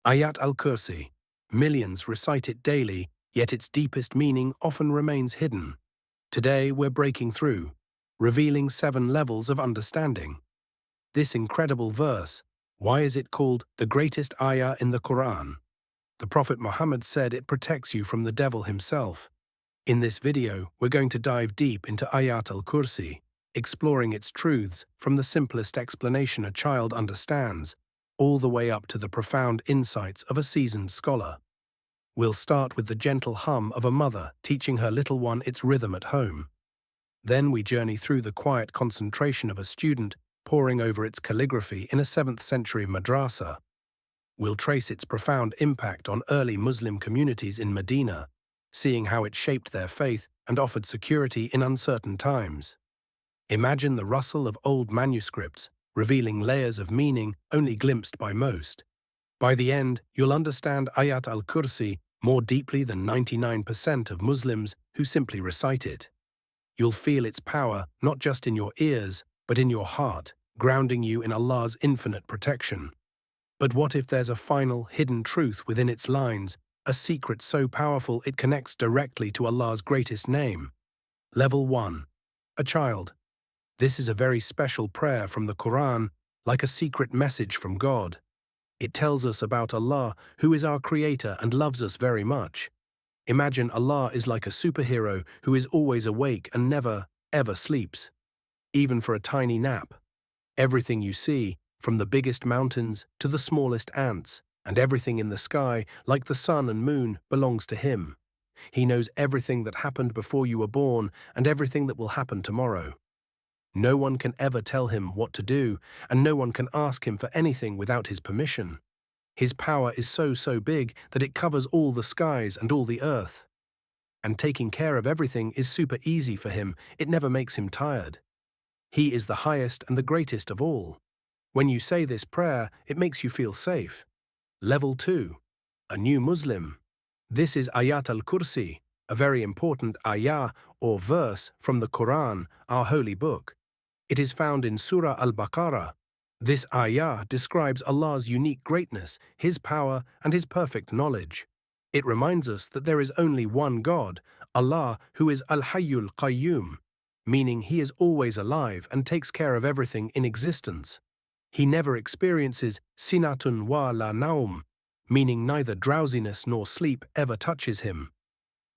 Ayat al-Kursi. Millions recite it daily, yet its deepest meaning often remains hidden. Today we're breaking through, revealing 7 levels of understanding. This incredible verse, why is it called the greatest ayah in the Quran? The Prophet Muhammad said it protects you from the devil himself. In this video, we're going to dive deep into Ayat al-Kursi, exploring its truths from the simplest explanation a child understands, all the way up to the profound insights of a seasoned scholar. We'll start with the gentle hum of a mother teaching her little one its rhythm at home. Then we journey through the quiet concentration of a student poring over its calligraphy in a 7th century madrasa. We'll trace its profound impact on early Muslim communities in Medina, seeing how it shaped their faith and offered security in uncertain times. Imagine the rustle of old manuscripts, revealing layers of meaning only glimpsed by most. By the end, you'll understand Ayat al-Kursi more deeply than 99% of Muslims who simply recite it. You'll feel its power not just in your ears, but in your heart, grounding you in Allah's infinite protection. But what if there's a final, hidden truth within its lines, a secret so powerful it connects directly to Allah's greatest name? Level 1. A child. This is a very special prayer from the Quran, like a secret message from God. It tells us about Allah, who is our creator and loves us very much. Imagine Allah is like a superhero who is always awake and never, ever sleeps. Even for a tiny nap. Everything you see, from the biggest mountains to the smallest ants, and everything in the sky, like the sun and moon, belongs to Him. He knows everything that happened before you were born and everything that will happen tomorrow. No one can ever tell Him what to do, and no one can ask Him for anything without His permission. His power is so big that it covers all the skies and all the earth. And taking care of everything is super easy for Him, it never makes Him tired. He is the highest and the greatest of all. When you say this prayer, it makes you feel safe. Level 2. A new Muslim. This is Ayat al-Kursi, a very important ayah or verse from the Quran, our holy book. It is found in Surah al-Baqarah. This ayah describes Allah's unique greatness, His power, and His perfect knowledge. It reminds us that there is only one God, Allah, who is al-Hayyul Qayyum, meaning He is always alive and takes care of everything in existence. He never experiences sinatun wa la naum, meaning neither drowsiness nor sleep ever touches Him.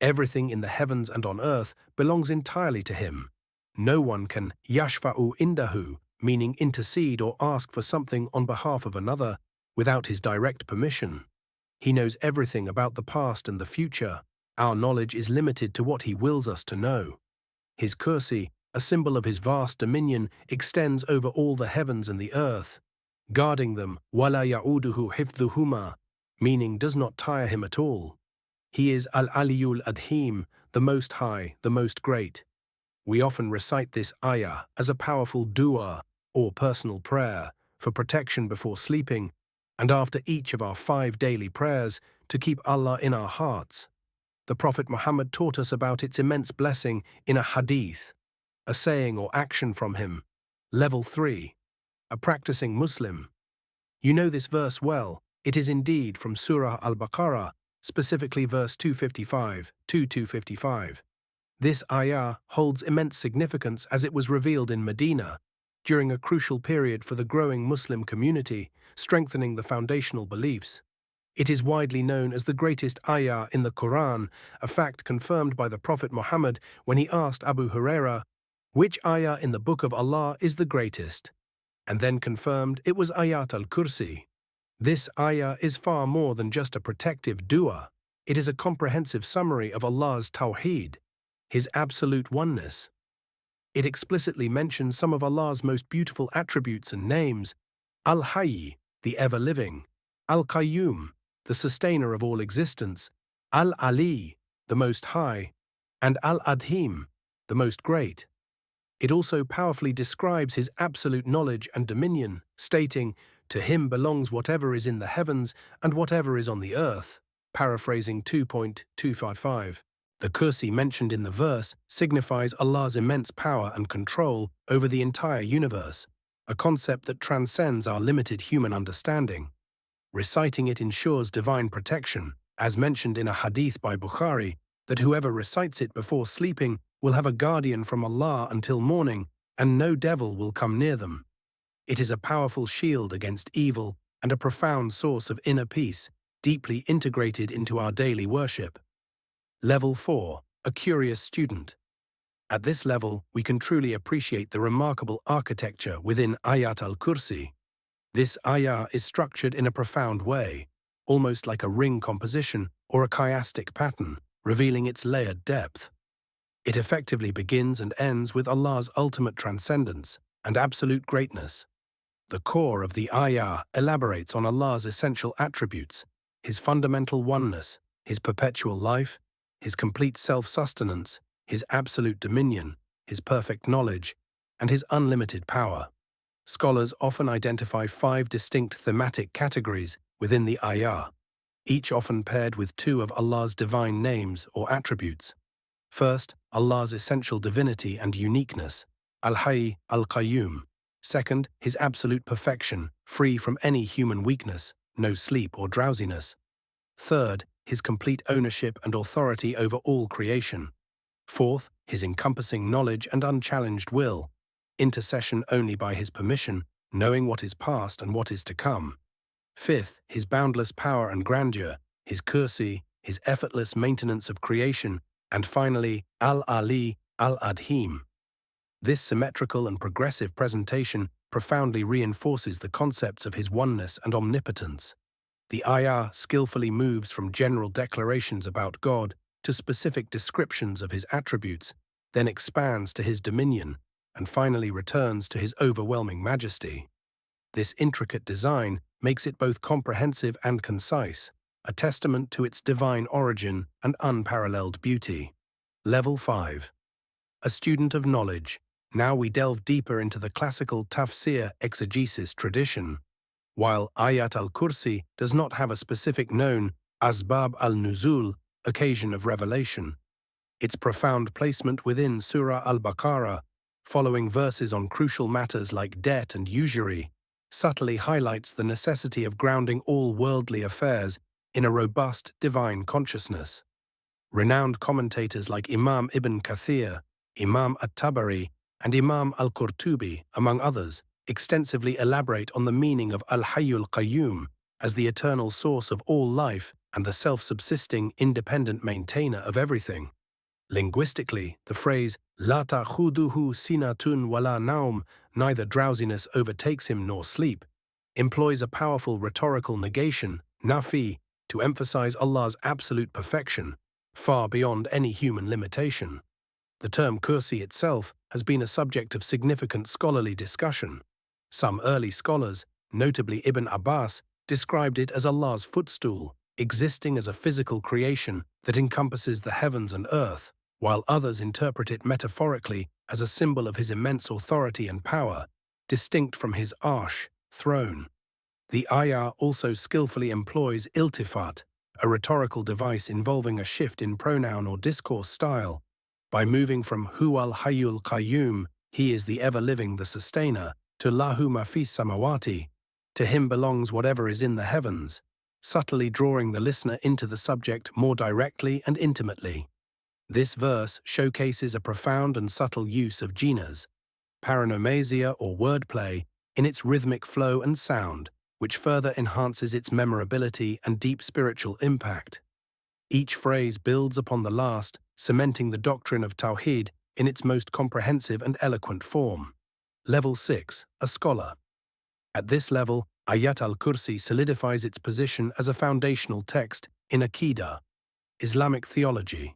Everything in the heavens and on earth belongs entirely to Him. No one can yashfa'u indahu, meaning intercede or ask for something on behalf of another, without His direct permission. He knows everything about the past and the future. Our knowledge is limited to what He wills us to know. His Kursi, a symbol of His vast dominion, extends over all the heavens and the earth, guarding them, wala ya'uduhu hifdhuhuma, meaning does not tire Him at all. He is al-Aliyul Adhim, the Most High, the Most Great. We often recite this ayah as a powerful dua, or personal prayer, for protection before sleeping, and after each of our 5 daily prayers to keep Allah in our hearts. The Prophet Muhammad taught us about its immense blessing in a hadith, a saying or action from him. Level 3. A practicing Muslim. You know this verse well. It is indeed from Surah al-Baqarah, specifically verse 255 to 255. This ayah holds immense significance as it was revealed in Medina, during a crucial period for the growing Muslim community, strengthening the foundational beliefs. It is widely known as the greatest ayah in the Quran, a fact confirmed by the Prophet Muhammad when he asked Abu Hurairah, which ayah in the Book of Allah is the greatest? And then confirmed it was Ayat al-Kursi. This ayah is far more than just a protective dua. It is a comprehensive summary of Allah's Tawhid, His absolute oneness. It explicitly mentions some of Allah's most beautiful attributes and names: Al-Hayy, the ever-living; Al-Qayyum, the sustainer of all existence; Al-Ali, the Most High; and Al-Adhim, the Most Great. It also powerfully describes His absolute knowledge and dominion, stating, "To Him belongs whatever is in the heavens and whatever is on the earth," paraphrasing 2.255. The Kursi mentioned in the verse signifies Allah's immense power and control over the entire universe, a concept that transcends our limited human understanding. Reciting it ensures divine protection, as mentioned in a hadith by Bukhari, that whoever recites it before sleeping will have a guardian from Allah until morning, and no devil will come near them. It is a powerful shield against evil and a profound source of inner peace, deeply integrated into our daily worship. Level 4. A curious student. At this level, we can truly appreciate the remarkable architecture within Ayat al-Kursi. This ayah is structured in a profound way, almost like a ring composition or a chiastic pattern, revealing its layered depth. It effectively begins and ends with Allah's ultimate transcendence and absolute greatness. The core of the ayah elaborates on Allah's essential attributes, His fundamental oneness, His perpetual life, His complete self-sustenance, His absolute dominion, His perfect knowledge, and His unlimited power. Scholars often identify 5 distinct thematic categories within the ayah, each often paired with 2 of Allah's divine names or attributes. First, Allah's essential divinity and uniqueness, al-Hayy, al-Qayyum. Second, His absolute perfection, free from any human weakness, no sleep or drowsiness. Third, His complete ownership and authority over all creation. Fourth, His encompassing knowledge and unchallenged will, intercession only by His permission, knowing what is past and what is to come. Fifth, His boundless power and grandeur, His Kursi, His effortless maintenance of creation, and finally, al-Ali, al-Adhim. This symmetrical and progressive presentation profoundly reinforces the concepts of His oneness and omnipotence. The ayah skillfully moves from general declarations about God to specific descriptions of His attributes, then expands to His dominion, and finally returns to His overwhelming majesty. This intricate design makes it both comprehensive and concise, a testament to its divine origin and unparalleled beauty. Level 5. A student of knowledge. Now we delve deeper into the classical tafsir exegesis tradition. While Ayat al-Kursi does not have a specific known asbab al-nuzul, occasion of revelation, its profound placement within Surah al-Baqarah, following verses on crucial matters like debt and usury, subtly highlights the necessity of grounding all worldly affairs in a robust divine consciousness. Renowned commentators like Imam Ibn Kathir, Imam at-Tabari, and Imam al-Qurtubi, among others, extensively elaborate on the meaning of al-Hayyul Qayyum as the eternal source of all life and the self-subsisting, independent maintainer of everything. Linguistically, the phrase "La ta'khuduhu sinatun wala naum," neither drowsiness overtakes him nor sleep, employs a powerful rhetorical negation, nafi, to emphasize Allah's absolute perfection, far beyond any human limitation. The term Kursi itself has been a subject of significant scholarly discussion. Some early scholars, notably Ibn Abbas, described it as Allah's footstool, existing as a physical creation that encompasses the heavens and earth, while others interpret it metaphorically as a symbol of His immense authority and power, distinct from His arsh, throne. The ayah also skillfully employs iltifat, a rhetorical device involving a shift in pronoun or discourse style, by moving from Hu al-Hayyul Qayyum, He is the ever-living, the sustainer, to Lahu ma fis samawati, to Him belongs whatever is in the heavens, subtly drawing the listener into the subject more directly and intimately. This verse showcases a profound and subtle use of jinas, paronomasia or wordplay, in its rhythmic flow and sound, which further enhances its memorability and deep spiritual impact. Each phrase builds upon the last, cementing the doctrine of Tawhid in its most comprehensive and eloquent form. Level 6. A scholar. At this level, Ayat al-Kursi solidifies its position as a foundational text in Aqidah, Islamic theology.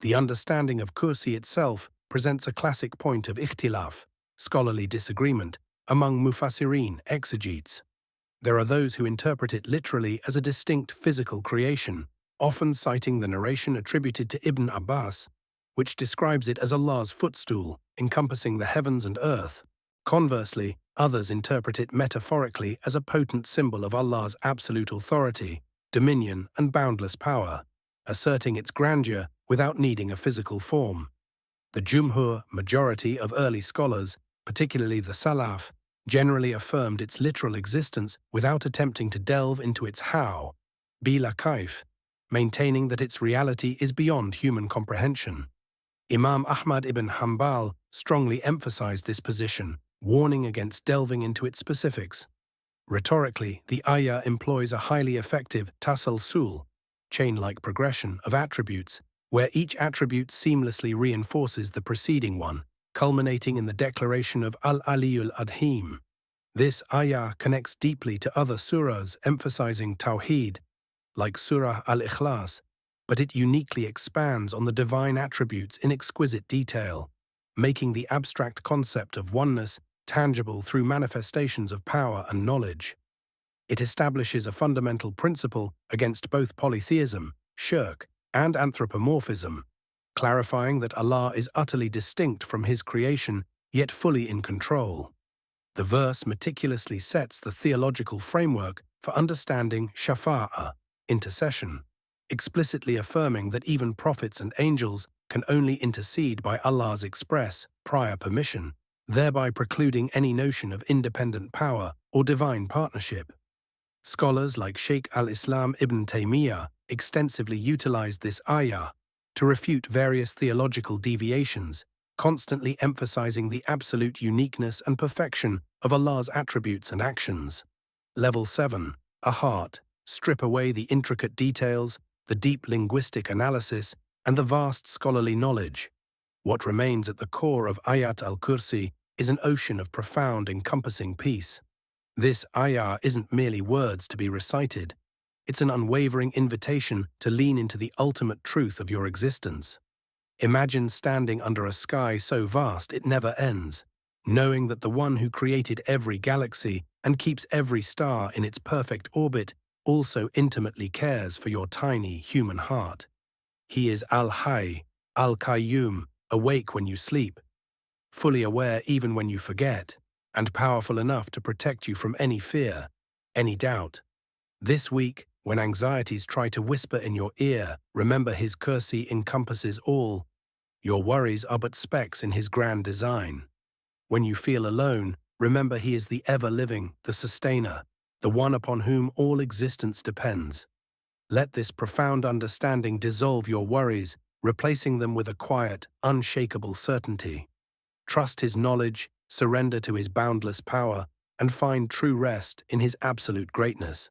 The understanding of Kursi itself presents a classic point of ikhtilaf, scholarly disagreement, among mufassirin, exegetes. There are those who interpret it literally as a distinct physical creation, often citing the narration attributed to Ibn Abbas, which describes it as Allah's footstool, encompassing the heavens and earth. Conversely, others interpret it metaphorically as a potent symbol of Allah's absolute authority, dominion, and boundless power, asserting its grandeur without needing a physical form. The Jumhur, majority of early scholars, particularly the Salaf, generally affirmed its literal existence without attempting to delve into its how, bila kaif, maintaining that its reality is beyond human comprehension. Imam Ahmad ibn Hanbal strongly emphasized this position, warning against delving into its specifics. Rhetorically, the ayah employs a highly effective tasalsul, chain-like progression of attributes, where each attribute seamlessly reinforces the preceding one, culminating in the declaration of al-Aliyul Adhim. This ayah connects deeply to other surahs emphasizing Tawhid, like Surah al-Ikhlas, but it uniquely expands on the divine attributes in exquisite detail, making the abstract concept of oneness tangible through manifestations of power and knowledge. It establishes a fundamental principle against both polytheism, shirk, and anthropomorphism, clarifying that Allah is utterly distinct from His creation, yet fully in control. The verse meticulously sets the theological framework for understanding shafa'ah, intercession, explicitly affirming that even prophets and angels can only intercede by Allah's express, prior permission, thereby precluding any notion of independent power or divine partnership. Scholars like Shaykh al-Islam ibn Taymiyyah extensively utilized this ayah to refute various theological deviations, constantly emphasizing the absolute uniqueness and perfection of Allah's attributes and actions. Level 7. A heart. Strip away the intricate details, the deep linguistic analysis, and the vast scholarly knowledge. What remains at the core of Ayat al-Kursi is an ocean of profound, encompassing peace. This ayah isn't merely words to be recited. It's an unwavering invitation to lean into the ultimate truth of your existence. Imagine standing under a sky so vast it never ends, knowing that the one who created every galaxy and keeps every star in its perfect orbit also intimately cares for your tiny human heart. He is al-Hayy, al-Qayyum, awake when you sleep, fully aware even when you forget, and powerful enough to protect you from any fear, any doubt. This week, when anxieties try to whisper in your ear, remember His Kursi encompasses all. Your worries are but specks in His grand design. When you feel alone, remember He is the ever-living, the sustainer, the one upon whom all existence depends. Let this profound understanding dissolve your worries, replacing them with a quiet, unshakable certainty. Trust His knowledge, surrender to His boundless power, and find true rest in His absolute greatness.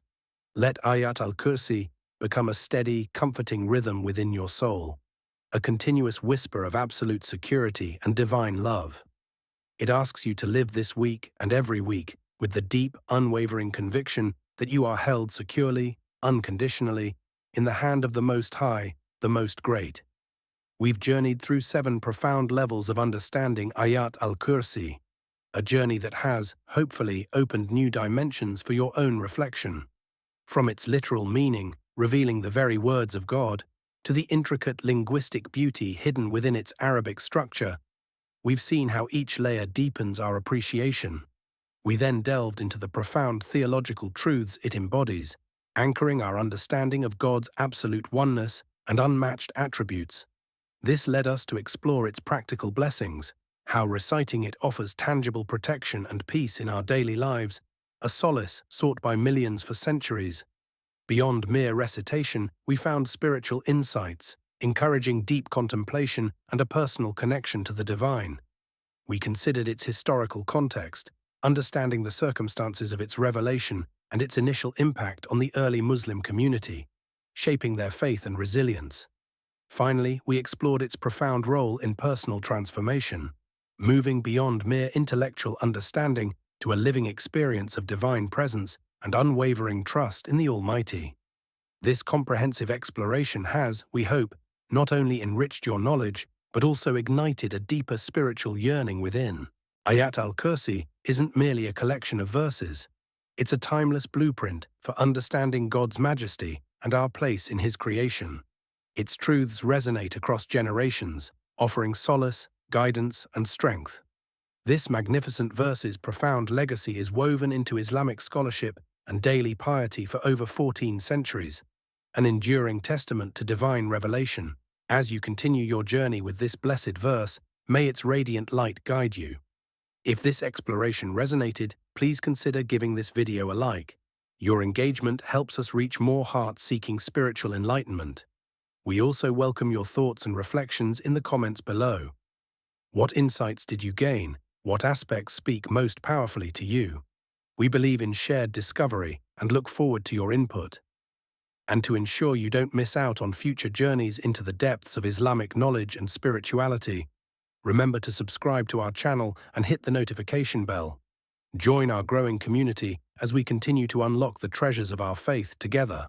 Let Ayat al-Kursi become a steady, comforting rhythm within your soul, a continuous whisper of absolute security and divine love. It asks you to live this week and every week with the deep, unwavering conviction that you are held securely, unconditionally, in the hand of the Most High, the Most Great. We've journeyed through 7 profound levels of understanding Ayat al-Kursi, a journey that has, hopefully, opened new dimensions for your own reflection. From its literal meaning, revealing the very words of God, to the intricate linguistic beauty hidden within its Arabic structure, we've seen how each layer deepens our appreciation. We then delved into the profound theological truths it embodies, anchoring our understanding of God's absolute oneness and unmatched attributes. This led us to explore its practical blessings, how reciting it offers tangible protection and peace in our daily lives, a solace sought by millions for centuries. Beyond mere recitation, we found spiritual insights, encouraging deep contemplation and a personal connection to the divine. We considered its historical context, understanding the circumstances of its revelation and its initial impact on the early Muslim community, shaping their faith and resilience. Finally, we explored its profound role in personal transformation, moving beyond mere intellectual understanding to a living experience of divine presence and unwavering trust in the Almighty. This comprehensive exploration has, we hope, not only enriched your knowledge, but also ignited a deeper spiritual yearning within. Ayat al-Kursi isn't merely a collection of verses. It's a timeless blueprint for understanding God's majesty and our place in His creation. Its truths resonate across generations, offering solace, guidance, and strength. This magnificent verse's profound legacy is woven into Islamic scholarship and daily piety for over 14 centuries, an enduring testament to divine revelation. As you continue your journey with this blessed verse, may its radiant light guide you. If this exploration resonated, please consider giving this video a like. Your engagement helps us reach more hearts seeking spiritual enlightenment. We also welcome your thoughts and reflections in the comments below. What insights did you gain? What aspects speak most powerfully to you? We believe in shared discovery and look forward to your input. And to ensure you don't miss out on future journeys into the depths of Islamic knowledge and spirituality, remember to subscribe to our channel and hit the notification bell. Join our growing community as we continue to unlock the treasures of our faith together.